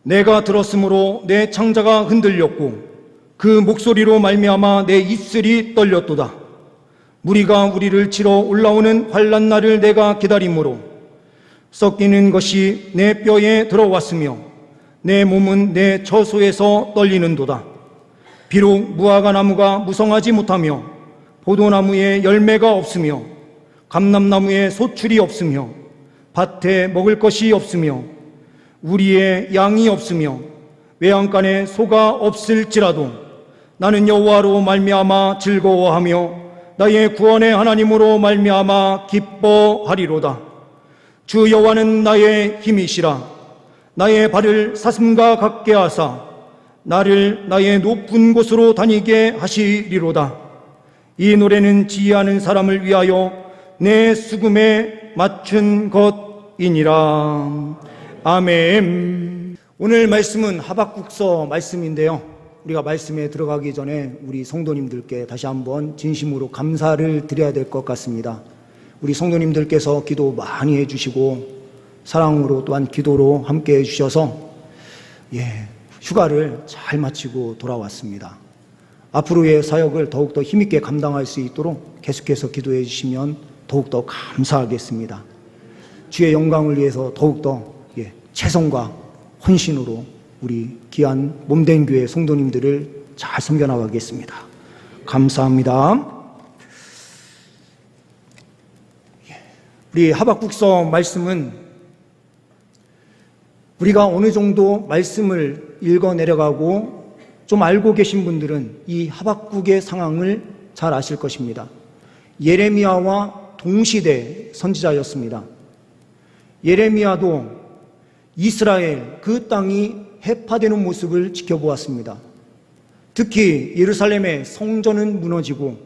내가 들었으므로 내 창자가 흔들렸고 그 목소리로 말미암아 내 입술이 떨렸도다. 무리가 우리를 치러 올라오는 환난 날을 내가 기다림으로 썩기는 것이 내 뼈에 들어왔으며 내 몸은 내 처소에서 떨리는도다. 비록 무화과 나무가 무성하지 못하며 포도나무에 열매가 없으며 감람나무에 소출이 없으며 밭에 먹을 것이 없으며 우리의 양이 없으며 외양간에 소가 없을지라도 나는 여호와로 말미암아 즐거워하며 나의 구원의 하나님으로 말미암아 기뻐하리로다. 주 여호와는 나의 힘이시라. 나의 발을 사슴과 같게 하사 나를 나의 높은 곳으로 다니게 하시리로다. 이 노래는 지혜하는 사람을 위하여 내 수금에 맞춘 것이니라. 아멘. 오늘 말씀은 하박국서 말씀인데요, 우리가 말씀에 들어가기 전에 우리 성도님들께 다시 한번 진심으로 감사를 드려야 될 것 같습니다. 우리 성도님들께서 기도 많이 해주시고 사랑으로 또한 기도로 함께 해주셔서 휴가를 잘 마치고 돌아왔습니다. 앞으로의 사역을 더욱더 힘있게 감당할 수 있도록 계속해서 기도해 주시면 더욱더 감사하겠습니다. 주의 영광을 위해서 더욱더 최선과 헌신으로 우리 귀한 몸된 교회 성도님들을 잘 섬겨나가겠습니다. 감사합니다. 우리 하박국서 말씀은 우리가 어느 정도 말씀을 읽어 내려가고 좀 알고 계신 분들은 이 하박국의 상황을 잘 아실 것입니다. 예레미야와 동시대 선지자였습니다. 예레미야도 이스라엘 그 땅이 해파되는 모습을 지켜보았습니다. 특히 예루살렘의 성전은 무너지고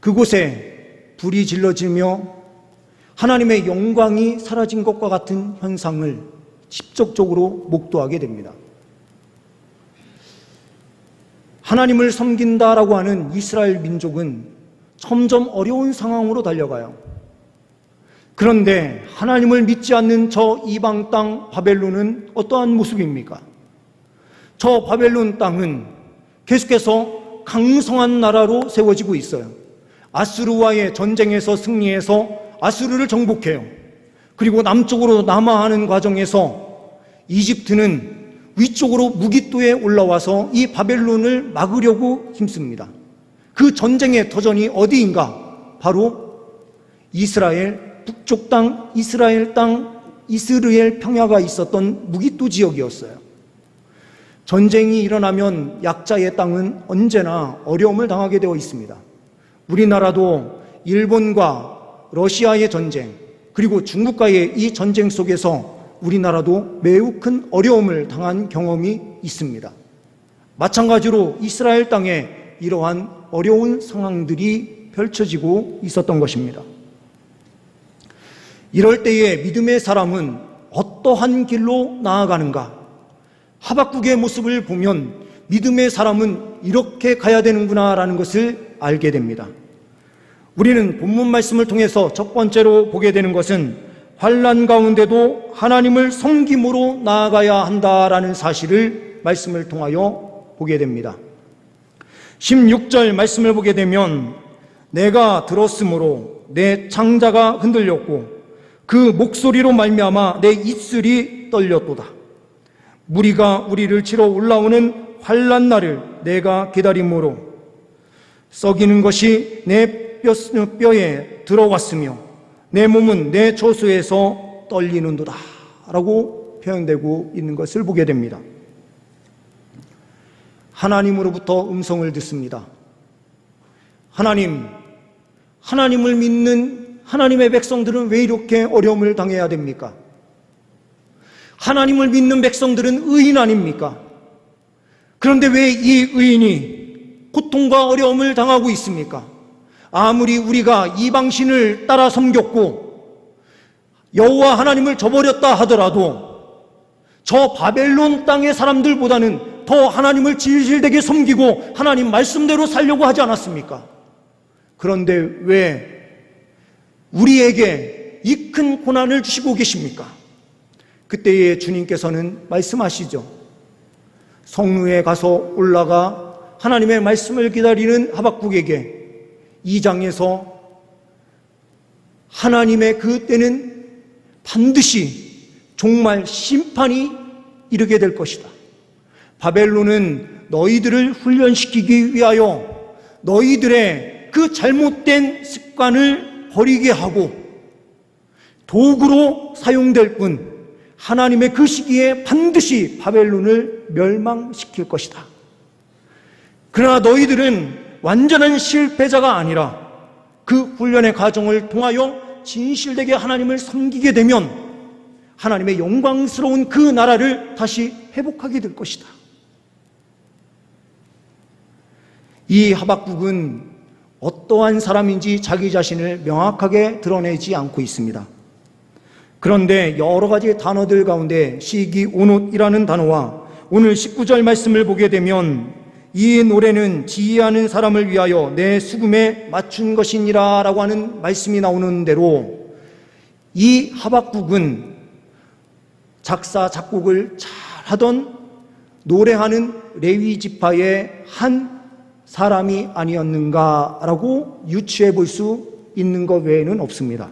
그곳에 불이 질러지며 하나님의 영광이 사라진 것과 같은 현상을 직접적으로 목도하게 됩니다. 하나님을 섬긴다라고 하는 이스라엘 민족은 점점 어려운 상황으로 달려가요. 그런데 하나님을 믿지 않는 저 이방 땅 바벨론은 어떠한 모습입니까? 저 바벨론 땅은 계속해서 강성한 나라로 세워지고 있어요. 아수르와의 전쟁에서 승리해서 아수르를 정복해요. 그리고 남쪽으로 남하하는 과정에서 이집트는 위쪽으로 무기또에 올라와서 이 바벨론을 막으려고 힘씁니다. 그 전쟁의 터전이 어디인가? 바로 이스라엘 북쪽 땅, 이스라엘 땅, 이스라엘 평야가 있었던 무기또 지역이었어요. 전쟁이 일어나면 약자의 땅은 언제나 어려움을 당하게 되어 있습니다. 우리나라도 일본과 러시아의 전쟁, 그리고 중국과의 이 전쟁 속에서 우리나라도 매우 큰 어려움을 당한 경험이 있습니다. 마찬가지로 이스라엘 땅에 이러한 어려운 상황들이 펼쳐지고 있었던 것입니다. 이럴 때에 믿음의 사람은 어떠한 길로 나아가는가? 하박국의 모습을 보면 믿음의 사람은 이렇게 가야 되는구나라는 것을 알게 됩니다. 우리는 본문 말씀을 통해서 첫 번째로 보게 되는 것은 환난 가운데도 하나님을 섬김으로 나아가야 한다라는 사실을 말씀을 통하여 보게 됩니다. 16절 말씀을 보게 되면 내가 들었으므로 내 창자가 흔들렸고 그 목소리로 말미암아 내 입술이 떨렸도다. 무리가 우리를 치러 올라오는 환난 날을 내가 기다림으로 썩이는 것이 내 뼈에 들어왔으며 내 몸은 내 처소에서 떨리는도다 라고 표현되고 있는 것을 보게 됩니다. 하나님으로부터 음성을 듣습니다. 하나님을 믿는 하나님의 백성들은 왜 이렇게 어려움을 당해야 됩니까? 하나님을 믿는 백성들은 의인 아닙니까? 그런데 왜 이 의인이 고통과 어려움을 당하고 있습니까? 아무리 우리가 이방신을 따라 섬겼고 여호와 하나님을 저버렸다 하더라도 저 바벨론 땅의 사람들보다는 더 하나님을 진실되게 섬기고 하나님 말씀대로 살려고 하지 않았습니까? 그런데 왜 우리에게 이 큰 고난을 주시고 계십니까? 그때에 주님께서는 말씀하시죠. 성루에 가서 올라가 하나님의 말씀을 기다리는 하박국에게 2장에서 하나님의 그 때는 반드시 종말 심판이 이르게 될 것이다. 바벨론은 너희들을 훈련시키기 위하여 너희들의 그 잘못된 습관을 버리게 하고 도구로 사용될 뿐 하나님의 그 시기에 반드시 바벨론을 멸망시킬 것이다. 그러나 너희들은 완전한 실패자가 아니라 그 훈련의 과정을 통하여 진실되게 하나님을 섬기게 되면 하나님의 영광스러운 그 나라를 다시 회복하게 될 것이다. 이 하박국은 어떠한 사람인지 자기 자신을 명확하게 드러내지 않고 있습니다. 그런데 여러 가지 단어들 가운데 시기온옷이라는 단어와 오늘 19절 말씀을 보게 되면 이 노래는 지혜하는 사람을 위하여 내 수금에 맞춘 것이니라 라고 하는 말씀이 나오는 대로 이 하박국은 작사 작곡을 잘하던 노래하는 레위 지파의 한 사람이 아니었는가라고 유추해 볼 수 있는 것 외에는 없습니다.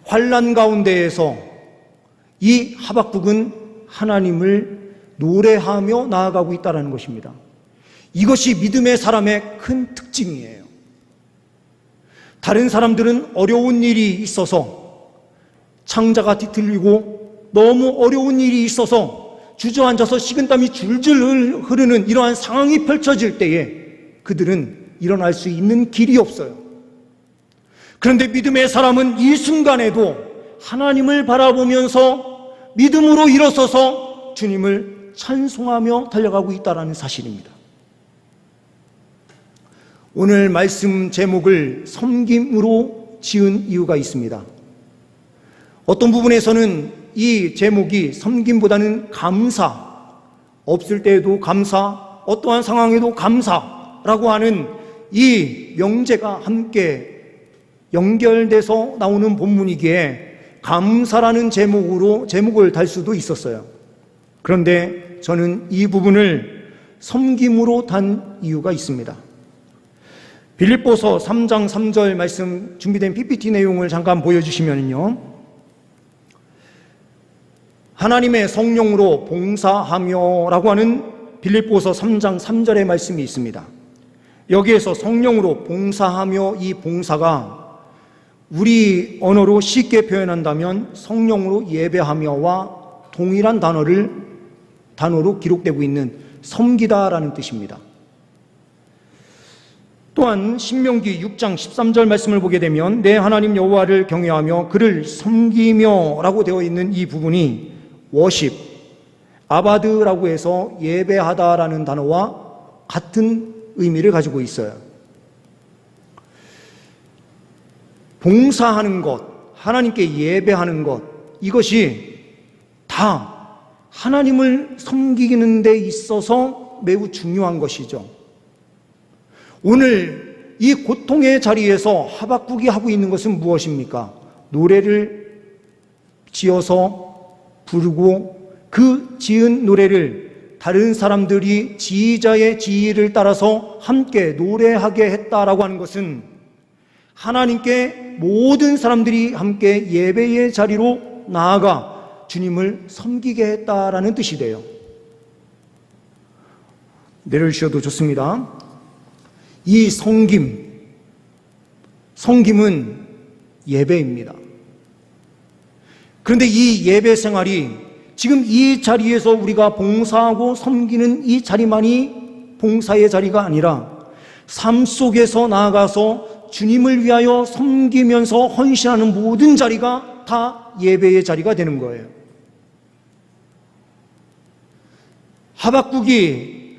환난 가운데에서 이 하박국은 하나님을 노래하며 나아가고 있다는 것입니다. 이것이 믿음의 사람의 큰 특징이에요. 다른 사람들은 어려운 일이 있어서 창자가 뒤틀리고 너무 어려운 일이 있어서 주저앉아서 식은땀이 줄줄 흐르는 이러한 상황이 펼쳐질 때에 그들은 일어날 수 있는 길이 없어요. 그런데 믿음의 사람은 이 순간에도 하나님을 바라보면서 믿음으로 일어서서 주님을 찬송하며 달려가고 있다는 사실입니다. 오늘 말씀 제목을 섬김으로 지은 이유가 있습니다. 어떤 부분에서는 이 제목이 섬김보다는 감사, 없을 때에도 감사, 어떠한 상황에도 감사라고 하는 이 명제가 함께 연결돼서 나오는 본문이기에 감사라는 제목을 달 수도 있었어요. 그런데 저는 이 부분을 섬김으로 단 이유가 있습니다. 빌립보서 3장 3절 말씀 준비된 PPT 내용을 잠깐 보여주시면요, 하나님의 성령으로 봉사하며 라고 하는 빌립보서 3장 3절의 말씀이 있습니다. 여기에서 성령으로 봉사하며, 이 봉사가 우리 언어로 쉽게 표현한다면 성령으로 예배하며와 동일한 단어로 기록되고 있는 섬기다라는 뜻입니다. 또한 신명기 6장 13절 말씀을 보게 되면 내 하나님 여호와를 경외하며 그를 섬기며 라고 되어 있는 이 부분이 워십, 아바드라고 해서 예배하다라는 단어와 같은 의미를 가지고 있어요. 봉사하는 것, 하나님께 예배하는 것, 이것이 다 하나님을 섬기는 데 있어서 매우 중요한 것이죠. 오늘 이 고통의 자리에서 하박국이 하고 있는 것은 무엇입니까? 노래를 지어서 부르고 그 지은 노래를 다른 사람들이 지휘자의 지휘를 따라서 함께 노래하게 했다라고 하는 것은 하나님께 모든 사람들이 함께 예배의 자리로 나아가 주님을 섬기게 했다라는 뜻이 돼요. 내려주셔도 좋습니다. 이 성김은 예배입니다. 그런데 이 예배 생활이 지금 이 자리에서 우리가 봉사하고 섬기는 이 자리만이 봉사의 자리가 아니라 삶 속에서 나아가서 주님을 위하여 섬기면서 헌신하는 모든 자리가 다 예배의 자리가 되는 거예요. 하박국이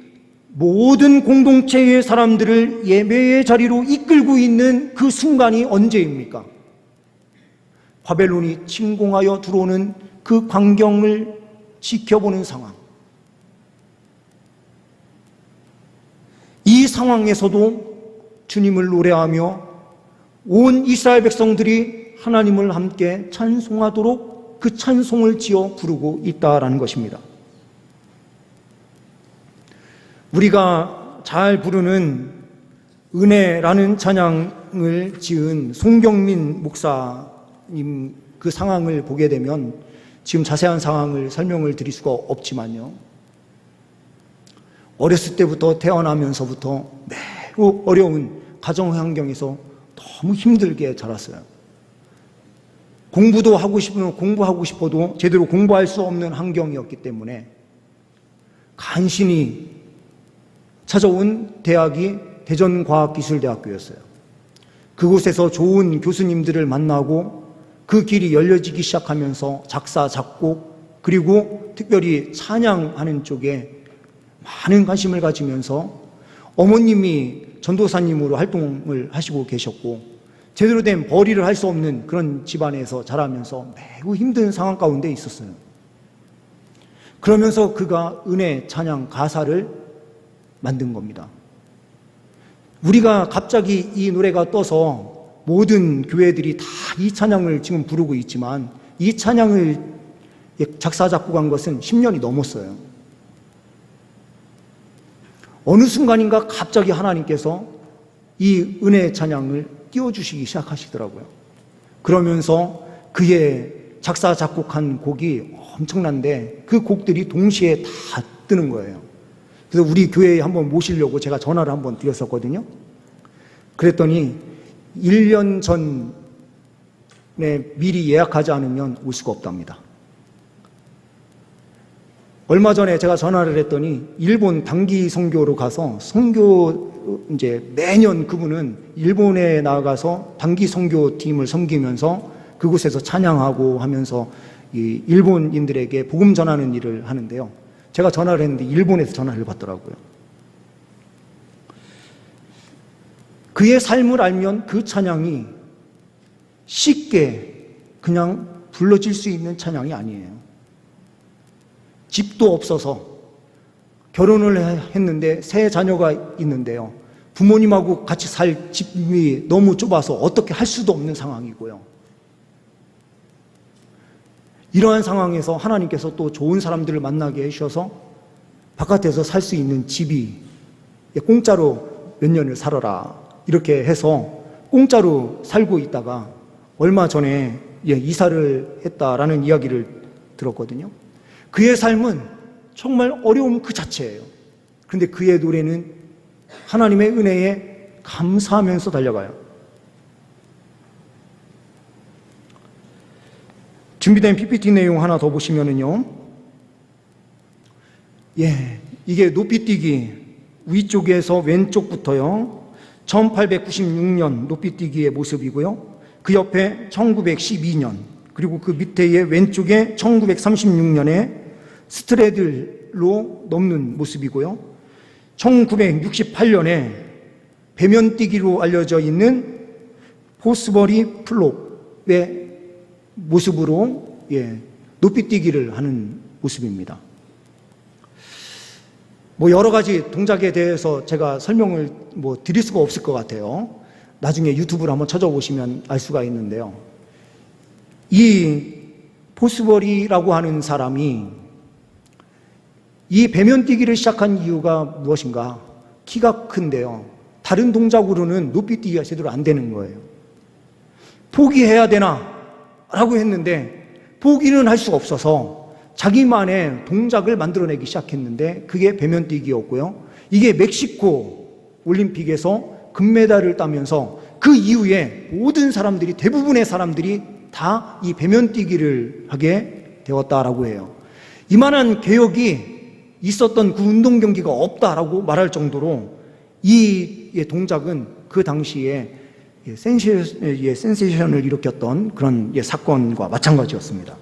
모든 공동체의 사람들을 예배의 자리로 이끌고 있는 그 순간이 언제입니까? 바벨론이 침공하여 들어오는 그 광경을 지켜보는 상황. 이 상황에서도 주님을 노래하며 온 이스라엘 백성들이 하나님을 함께 찬송하도록 그 찬송을 지어 부르고 있다라는 것입니다. 우리가 잘 부르는 은혜라는 찬양을 지은 송경민 목사님 그 상황을 보게 되면 지금 자세한 상황을 설명을 드릴 수가 없지만요, 어렸을 때부터 태어나면서부터 매우 어려운 가정 환경에서 너무 힘들게 자랐어요. 공부도 하고 싶으면 공부하고 싶어도 제대로 공부할 수 없는 환경이었기 때문에 간신히 찾아온 대학이 대전과학기술대학교였어요. 그곳에서 좋은 교수님들을 만나고 그 길이 열려지기 시작하면서 작사, 작곡, 그리고 특별히 찬양하는 쪽에 많은 관심을 가지면서 어머님이 전도사님으로 활동을 하시고 계셨고 제대로 된 벌이를 할 수 없는 그런 집안에서 자라면서 매우 힘든 상황 가운데 있었어요. 그러면서 그가 은혜 찬양 가사를 만든 겁니다. 우리가 갑자기 이 노래가 떠서 모든 교회들이 다 이 찬양을 지금 부르고 있지만 이 찬양을 작사 작곡한 것은 10년이 넘었어요. 어느 순간인가 갑자기 하나님께서 이 은혜 찬양을 띄워주시기 시작하시더라고요. 그러면서 그의 작사 작곡한 곡이 엄청난데 그 곡들이 동시에 다 뜨는 거예요. 그래서 우리 교회에 한번 모시려고 제가 전화를 한번 드렸었거든요. 그랬더니 1년 전에 미리 예약하지 않으면 올 수가 없답니다. 얼마 전에 제가 전화를 했더니 일본 단기 선교로 가서 이제 매년 그분은 일본에 나가서 단기 선교팀을 섬기면서 그곳에서 찬양하고 하면서 이 일본인들에게 복음 전하는 일을 하는데요. 제가 전화를 했는데 일본에서 전화를 받더라고요. 그의 삶을 알면 그 찬양이 쉽게 그냥 불러질 수 있는 찬양이 아니에요. 집도 없어서 결혼을 했는데 세 자녀가 있는데요. 부모님하고 같이 살 집이 너무 좁아서 어떻게 할 수도 없는 상황이고요. 이러한 상황에서 하나님께서 또 좋은 사람들을 만나게 해주셔서 바깥에서 살 수 있는 집이 공짜로 몇 년을 살아라 이렇게 해서 공짜로 살고 있다가 얼마 전에 이사를 했다라는 이야기를 들었거든요. 그의 삶은 정말 어려움 그 자체예요. 그런데 그의 노래는 하나님의 은혜에 감사하면서 달려가요. 준비된 PPT 내용 하나 더 보시면은요. 이게 높이뛰기 위쪽에서 왼쪽부터요. 1896년 높이뛰기의 모습이고요. 그 옆에 1912년, 그리고 그 밑에 왼쪽에 1936년에 스트레들로 넘는 모습이고요. 1968년에 배면뛰기로 알려져 있는 포스버리 플롭의 모습으로 높이뛰기를 하는 모습입니다. 여러 가지 동작에 대해서 제가 설명을 드릴 수가 없을 것 같아요. 나중에 유튜브를 한번 찾아보시면 알 수가 있는데요. 이 포스버리라고 하는 사람이 이 배면뛰기를 시작한 이유가 무엇인가? 키가 큰데요. 다른 동작으로는 높이뛰기가 제대로 안 되는 거예요. 포기해야 되나? 라고 했는데 포기는 할 수가 없어서 자기만의 동작을 만들어내기 시작했는데 그게 배면뛰기였고요. 이게 멕시코 올림픽에서 금메달을 따면서 그 이후에 모든 사람들이, 대부분의 사람들이 다 이 배면뛰기를 하게 되었다라고 해요. 이만한 개혁이 있었던 그 운동 경기가 없다라고 말할 정도로 이 동작은 그 당시에 센세이션을 일으켰던 그런 사건과 마찬가지였습니다.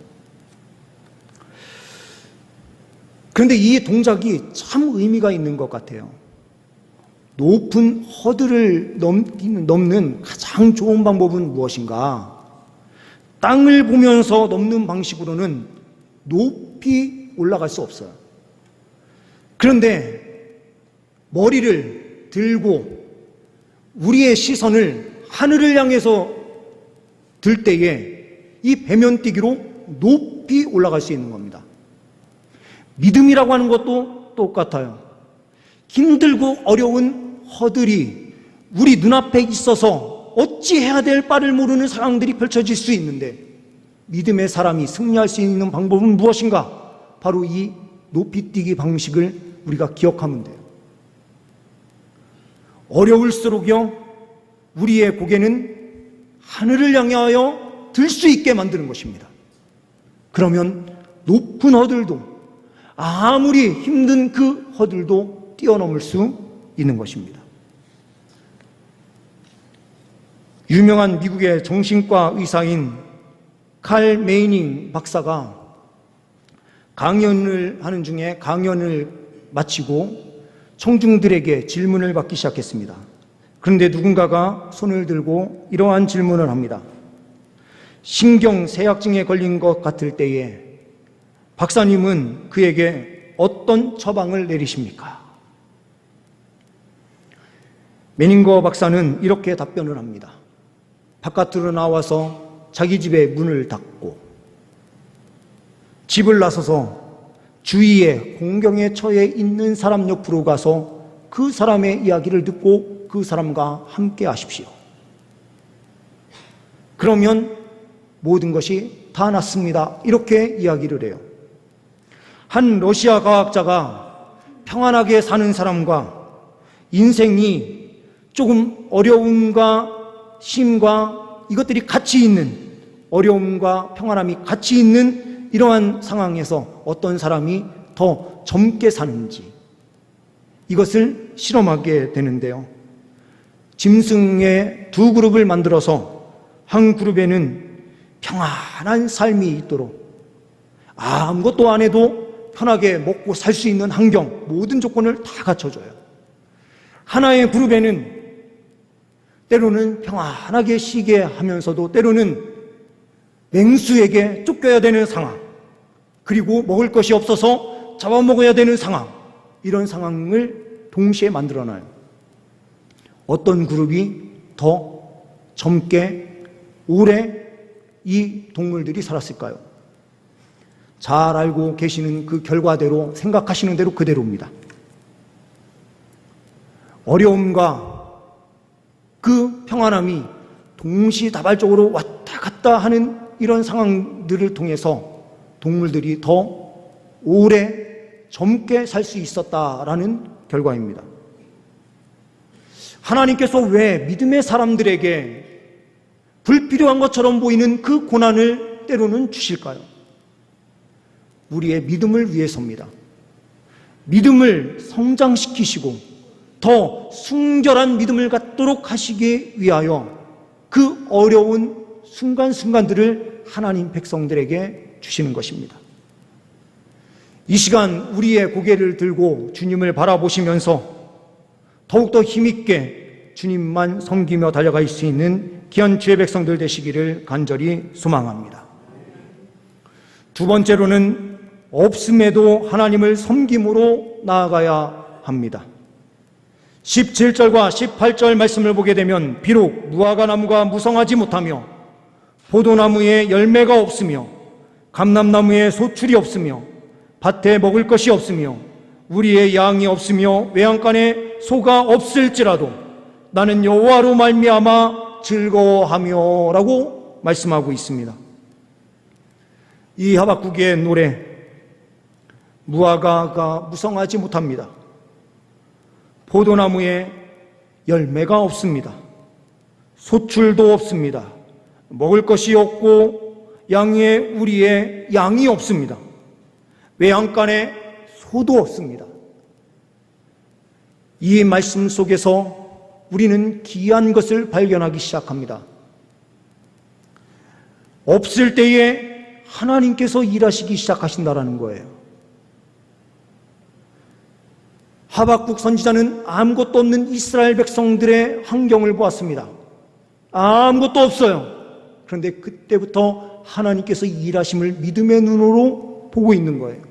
그런데 이 동작이 참 의미가 있는 것 같아요. 높은 허들을 넘는 가장 좋은 방법은 무엇인가? 땅을 보면서 넘는 방식으로는 높이 올라갈 수 없어요. 그런데 머리를 들고 우리의 시선을 하늘을 향해서 들 때에 이 배면뛰기로 높이 올라갈 수 있는 겁니다. 믿음이라고 하는 것도 똑같아요. 힘들고 어려운 허들이 우리 눈앞에 있어서 어찌해야 될 바를 모르는 상황들이 펼쳐질 수 있는데, 믿음의 사람이 승리할 수 있는 방법은 무엇인가? 바로 이 높이뛰기 방식을 우리가 기억하면 돼요. 어려울수록요, 우리의 고개는 하늘을 향하여 들 수 있게 만드는 것입니다. 그러면 높은 허들도, 아무리 힘든 그 허들도 뛰어넘을 수 있는 것입니다. 유명한 미국의 정신과 의사인 칼 메이닝 박사가 강연을 하는 중에 강연을 마치고 청중들에게 질문을 받기 시작했습니다. 그런데 누군가가 손을 들고 이러한 질문을 합니다. 신경쇠약증에 걸린 것 같을 때에 박사님은 그에게 어떤 처방을 내리십니까? 메닝거 박사는 이렇게 답변을 합니다. 바깥으로 나와서 자기 집의 문을 닫고 집을 나서서 주위에 공경에 처해 있는 사람 옆으로 가서 그 사람의 이야기를 듣고 그 사람과 함께 하십시오. 그러면 모든 것이 다 낫습니다. 이렇게 이야기를 해요. 한 러시아 과학자가 평안하게 사는 사람과 인생이 조금 어려움과 쉼과 이것들이 같이 있는, 어려움과 평안함이 같이 있는 이러한 상황에서 어떤 사람이 더 젊게 사는지, 이것을 실험하게 되는데요. 짐승의 두 그룹을 만들어서 한 그룹에는 평안한 삶이 있도록 아무것도 안 해도 편하게 먹고 살 수 있는 환경, 모든 조건을 다 갖춰줘요. 하나의 그룹에는 때로는 평안하게 쉬게 하면서도 때로는 맹수에게 쫓겨야 되는 상황, 그리고 먹을 것이 없어서 잡아먹어야 되는 상황, 이런 상황을 동시에 만들어놔요. 어떤 그룹이 더 젊게 오래 이 동물들이 살았을까요? 잘 알고 계시는 그 결과대로, 생각하시는 대로 그대로입니다. 어려움과 그 평안함이 동시다발적으로 왔다 갔다 하는 이런 상황들을 통해서 동물들이 더 오래 젊게 살 수 있었다라는 결과입니다. 하나님께서 왜 믿음의 사람들에게 불필요한 것처럼 보이는 그 고난을 때로는 주실까요? 우리의 믿음을 위해서입니다. 믿음을 성장시키시고 더 순결한 믿음을 갖도록 하시기 위하여 그 어려운 순간순간들을 하나님 백성들에게 주시는 것입니다. 이 시간 우리의 고개를 들고 주님을 바라보시면서 더욱더 힘있게 주님만 섬기며 달려갈 수 있는 귀한 주의 백성들 되시기를 간절히 소망합니다. 두 번째로는 없음에도 하나님을 섬김으로 나아가야 합니다. 17절과 18절 말씀을 보게 되면 비록 무화과나무가 무성하지 못하며 포도나무에 열매가 없으며 감람나무에 소출이 없으며 밭에 먹을 것이 없으며 우리의 양이 없으며 외양간에 소가 없을지라도 나는 여호와로 말미암아 즐거워하며 라고 말씀하고 있습니다. 이 하박국의 노래, 무화과가 무성하지 못합니다. 포도나무에 열매가 없습니다. 소출도 없습니다. 먹을 것이 없고 우리의 양이 없습니다. 외양간에 소도 없습니다. 이 말씀 속에서 우리는 귀한 것을 발견하기 시작합니다. 없을 때에 하나님께서 일하시기 시작하신다라는 거예요. 하박국 선지자는 아무것도 없는 이스라엘 백성들의 환경을 보았습니다. 아무것도 없어요. 그런데 그때부터 하나님께서 일하심을 믿음의 눈으로 보고 있는 거예요.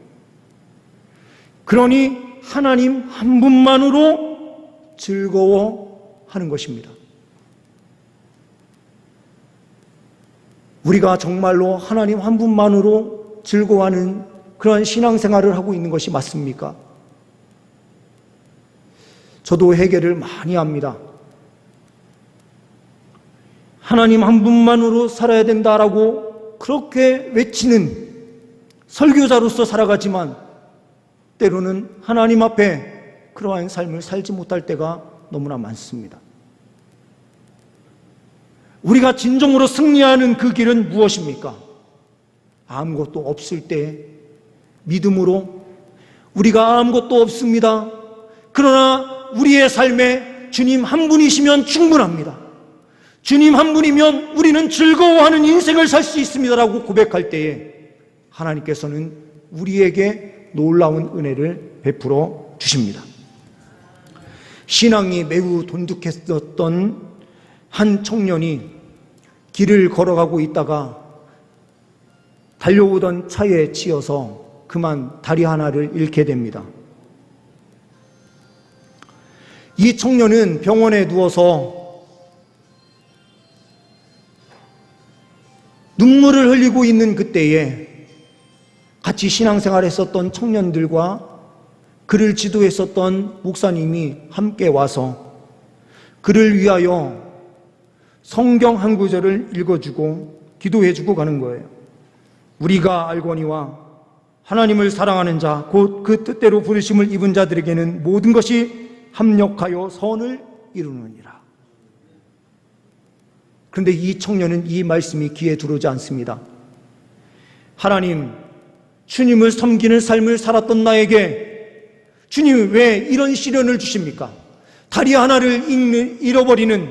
그러니 하나님 한 분만으로 즐거워하는 것입니다. 우리가 정말로 하나님 한 분만으로 즐거워하는 그러한 신앙생활을 하고 있는 것이 맞습니까? 저도 회개를 많이 합니다. 하나님 한 분만으로 살아야 된다라고 그렇게 외치는 설교자로서 살아가지만 때로는 하나님 앞에 그러한 삶을 살지 못할 때가 너무나 많습니다. 우리가 진정으로 승리하는 그 길은 무엇입니까? 아무것도 없을 때 믿음으로 우리가 아무것도 없습니다. 그러나 우리의 삶에 주님 한 분이시면 충분합니다. 주님 한 분이면 우리는 즐거워하는 인생을 살 수 있습니다라고 고백할 때에 하나님께서는 우리에게 놀라운 은혜를 베풀어 주십니다. 신앙이 매우 돈독했었던 한 청년이 길을 걸어가고 있다가 달려오던 차에 치여서 그만 다리 하나를 잃게 됩니다. 이 청년은 병원에 누워서 눈물을 흘리고 있는 그때에 같이 신앙생활을 했었던 청년들과 그를 지도했었던 목사님이 함께 와서 그를 위하여 성경 한 구절을 읽어주고 기도해주고 가는 거예요. 우리가 알거니와 하나님을 사랑하는 자 곧 그 뜻대로 부르심을 입은 자들에게는 모든 것이 합력하여 선을 이루느니라. 그런데 이 청년은 이 말씀이 귀에 들어오지 않습니다. 하나님, 주님을 섬기는 삶을 살았던 나에게 주님 왜 이런 시련을 주십니까? 다리 하나를 잃어버리는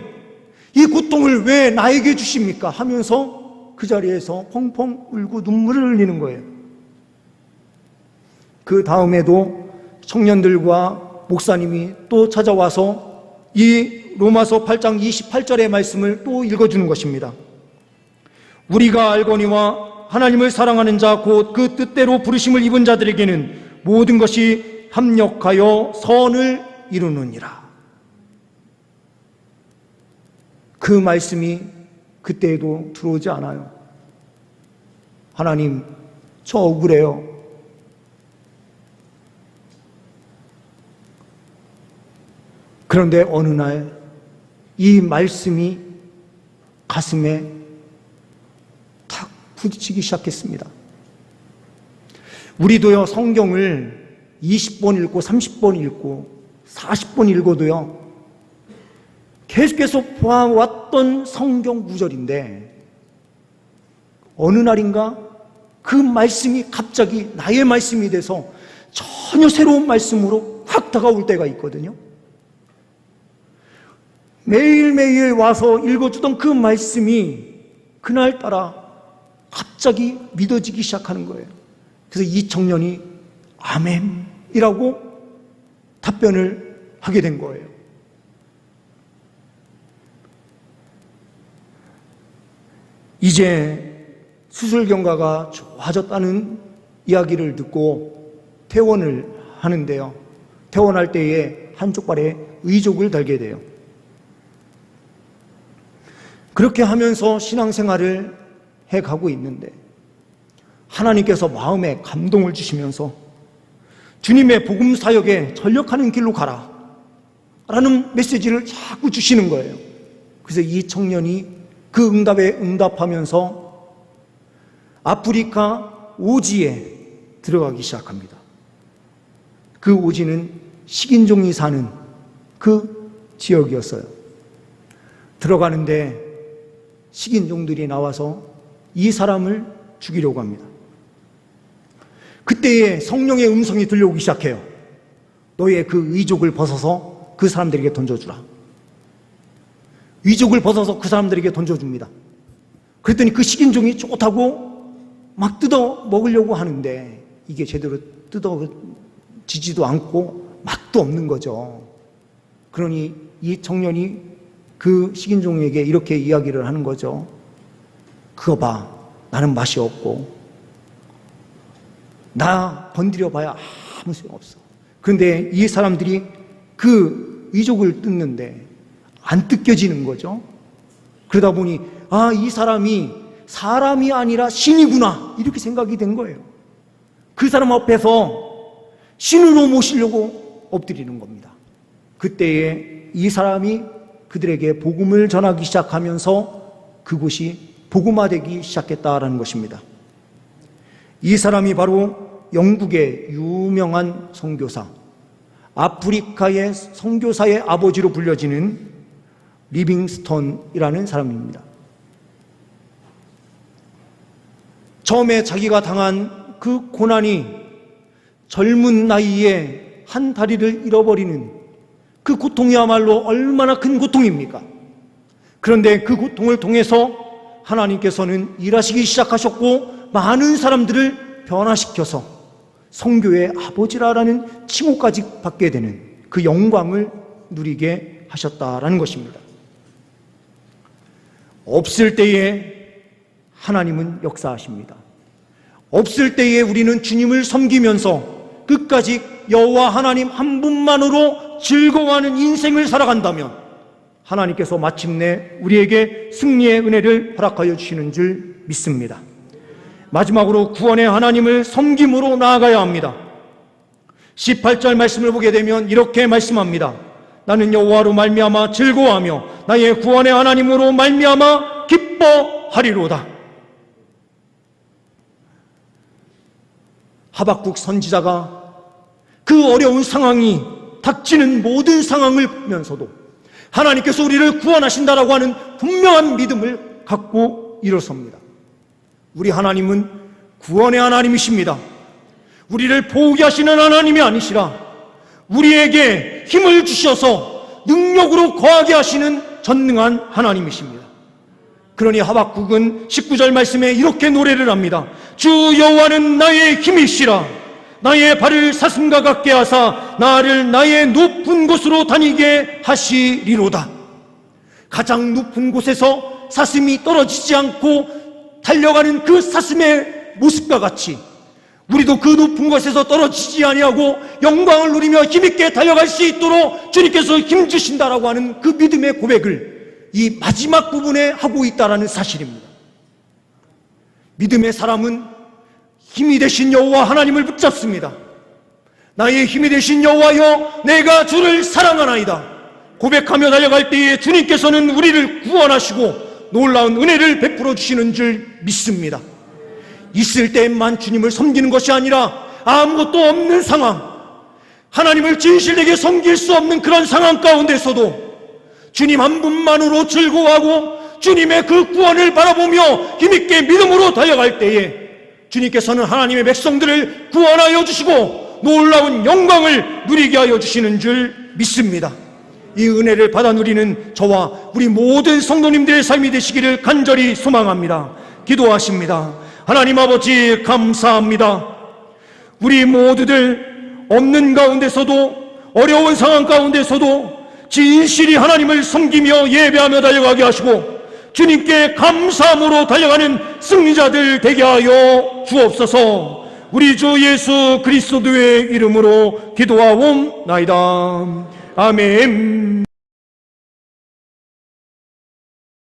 이 고통을 왜 나에게 주십니까? 하면서 그 자리에서 펑펑 울고 눈물을 흘리는 거예요. 그 다음에도 청년들과 목사님이 또 찾아와서 이 로마서 8장 28절의 말씀을 또 읽어주는 것입니다. 우리가 알거니와 하나님을 사랑하는 자 곧 그 뜻대로 부르심을 입은 자들에게는 모든 것이 합력하여 선을 이루느니라. 그 말씀이 그때에도 들어오지 않아요. 하나님, 저 억울해요. 그런데 어느 날 이 말씀이 가슴에 탁 부딪히기 시작했습니다. 우리도요, 성경을 20번 읽고 30번 읽고 40번 읽어도요, 계속해서 보아왔던 성경 구절인데 어느 날인가 그 말씀이 갑자기 나의 말씀이 돼서 전혀 새로운 말씀으로 확 다가올 때가 있거든요. 매일매일 와서 읽어주던 그 말씀이 그날따라 갑자기 믿어지기 시작하는 거예요. 그래서 이 청년이 아멘이라고 답변을 하게 된 거예요. 이제 수술 경과가 좋아졌다는 이야기를 듣고 퇴원을 하는데요. 퇴원할 때에 한쪽 발에 의족을 달게 돼요. 그렇게 하면서 신앙생활을 해가고 있는데 하나님께서 마음에 감동을 주시면서 주님의 복음 사역에 전력하는 길로 가라 라는 메시지를 자꾸 주시는 거예요. 그래서 이 청년이 그 응답에 응답하면서 아프리카 오지에 들어가기 시작합니다. 그 오지는 식인종이 사는 그 지역이었어요. 들어가는데 식인종들이 나와서 이 사람을 죽이려고 합니다. 그때에 성령의 음성이 들려오기 시작해요. 너의 그 의족을 벗어서 그 사람들에게 던져주라. 의족을 벗어서 그 사람들에게 던져줍니다. 그랬더니 그 식인종이 좋다고 막 뜯어 먹으려고 하는데 이게 제대로 뜯어지지도 않고 맛도 없는 거죠. 그러니 이 청년이 그 식인종에게 이렇게 이야기를 하는 거죠. 그거 봐, 나는 맛이 없고 나 건드려봐야 아무 소용없어. 그런데 이 사람들이 그 의족을 뜯는데 안 뜯겨지는 거죠. 그러다 보니 이 사람이 사람이 아니라 신이구나, 이렇게 생각이 된 거예요. 그 사람 앞에서 신으로 모시려고 엎드리는 겁니다. 그때에 이 사람이 그들에게 복음을 전하기 시작하면서 그곳이 복음화되기 시작했다라는 것입니다. 이 사람이 바로 영국의 유명한 선교사, 아프리카의 선교사의 아버지로 불려지는 리빙스턴이라는 사람입니다. 처음에 자기가 당한 그 고난이 젊은 나이에 한 다리를 잃어버리는 그 고통이야말로 얼마나 큰 고통입니까? 그런데 그 고통을 통해서 하나님께서는 일하시기 시작하셨고 많은 사람들을 변화시켜서 선교의 아버지라는 칭호까지 받게 되는 그 영광을 누리게 하셨다라는 것입니다. 없을 때에 하나님은 역사하십니다. 없을 때에 우리는 주님을 섬기면서 끝까지 여호와 하나님 한 분만으로 즐거워하는 인생을 살아간다면 하나님께서 마침내 우리에게 승리의 은혜를 허락하여 주시는 줄 믿습니다. 마지막으로 구원의 하나님을 섬김으로 나아가야 합니다. 18절 말씀을 보게 되면 이렇게 말씀합니다. 나는 여호와로 말미암아 즐거워하며 나의 구원의 하나님으로 말미암아 기뻐하리로다. 하박국 선지자가 그 어려운 상황이 닥치는 모든 상황을 보면서도 하나님께서 우리를 구원하신다라고 하는 분명한 믿음을 갖고 일어섭니다. 우리 하나님은 구원의 하나님이십니다. 우리를 포기하시는 하나님이 아니시라 우리에게 힘을 주셔서 능력으로 거하게 하시는 전능한 하나님이십니다. 그러니 하박국은 19절 말씀에 이렇게 노래를 합니다. 주 여호와는 나의 힘이시라 나의 발을 사슴과 같게 하사 나를 나의 높은 곳으로 다니게 하시리로다. 가장 높은 곳에서 사슴이 떨어지지 않고 달려가는 그 사슴의 모습과 같이 우리도 그 높은 곳에서 떨어지지 아니하고 영광을 누리며 힘있게 달려갈 수 있도록 주님께서 힘주신다라고 하는 그 믿음의 고백을 이 마지막 부분에 하고 있다라는 사실입니다. 믿음의 사람은 힘이 되신 여호와 하나님을 붙잡습니다. 나의 힘이 되신 여호와여 내가 주를 사랑하나이다 고백하며 달려갈 때에 주님께서는 우리를 구원하시고 놀라운 은혜를 베풀어 주시는 줄 믿습니다. 있을 때만 주님을 섬기는 것이 아니라 아무것도 없는 상황, 하나님을 진실되게 섬길 수 없는 그런 상황 가운데서도 주님 한 분만으로 즐거워하고 주님의 그 구원을 바라보며 힘있게 믿음으로 달려갈 때에 주님께서는 하나님의 백성들을 구원하여 주시고 놀라운 영광을 누리게 하여 주시는 줄 믿습니다. 이 은혜를 받아 누리는 저와 우리 모든 성도님들의 삶이 되시기를 간절히 소망합니다. 기도하십니다. 하나님 아버지 감사합니다. 우리 모두들 없는 가운데서도 어려운 상황 가운데서도 진실이 하나님을 섬기며 예배하며 달려가게 하시고 주님께 감사함으로 달려가는 승리자들 되게 하여 주옵소서. 우리 주 예수 그리스도의 이름으로 기도하옵나이다. 아멘.